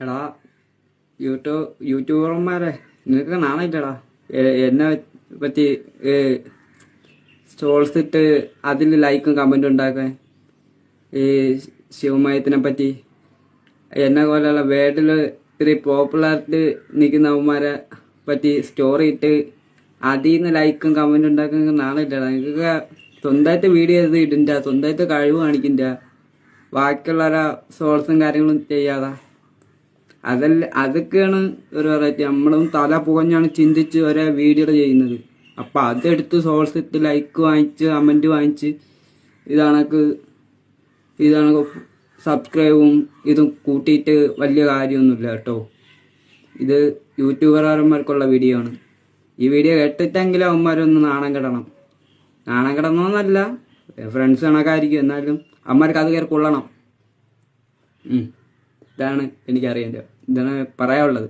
എടാ യൂട്യൂബർമാരെ നിനക്ക് നാണമില്ലടാ എന്നെ പറ്റി സ്റ്റോൾസ് ഇട്ട് അതിൽ ലൈക്കും കമന്റും ഉണ്ടാക്കാൻ. ഈ ശിവമയത്തിനെ പറ്റി എന്നെ പോലെയുള്ള വേൾഡിൽ ഇത്തിരി പോപ്പുലാരിറ്റി നിൽക്കുന്നവന്മാരെ പറ്റി സ്റ്റോറി ഇട്ട് അതിൽ നിന്ന് ലൈക്കും കമന്റും ഉണ്ടാക്കാൻ നാണമില്ലടാ. നിങ്ങൾക്ക് സ്വന്തമായിട്ട് വീഡിയോ ചെയ്ത് ഇടിൻ്റെ, സ്വന്തമായിട്ട് കഴിവ് കാണിക്കില്ല, ബാക്കിയുള്ളവരെ സോൾസും കാര്യങ്ങളും ചെയ്യാതെ. അതൊക്കെയാണ് ഒരു വെറൈറ്റി. നമ്മളും തല പുകഞ്ഞാണ് ചിന്തിച്ച് ഒരേ വീഡിയോ ചെയ്യുന്നത്. അപ്പം അതെടുത്ത് സോൾസ് ഇട്ട് ലൈക്ക് വാങ്ങിച്ച് കമൻറ്റ് വാങ്ങിച്ച് ഇതാണ് സബ്സ്ക്രൈബും ഇതും കൂട്ടിയിട്ട് വലിയ കാര്യമൊന്നുമില്ല കേട്ടോ. ഇത് യൂട്യൂബർമാർക്കുള്ള വീഡിയോ ആണ്. ഈ വീഡിയോ കേട്ടിട്ടെങ്കിലും അവന്മാരൊന്ന് നാണം കെടണം. നാണം കിടന്നോന്നല്ല, ഫ്രണ്ട്സ് കണക്കായിരിക്കും, എന്നാലും അമ്മമാർക്ക് അത് കയറി കൊള്ളണം. ഇതാണ് എനിക്കറിയേണ്ടത്, ഇതാണ് പറയാനുള്ളത്.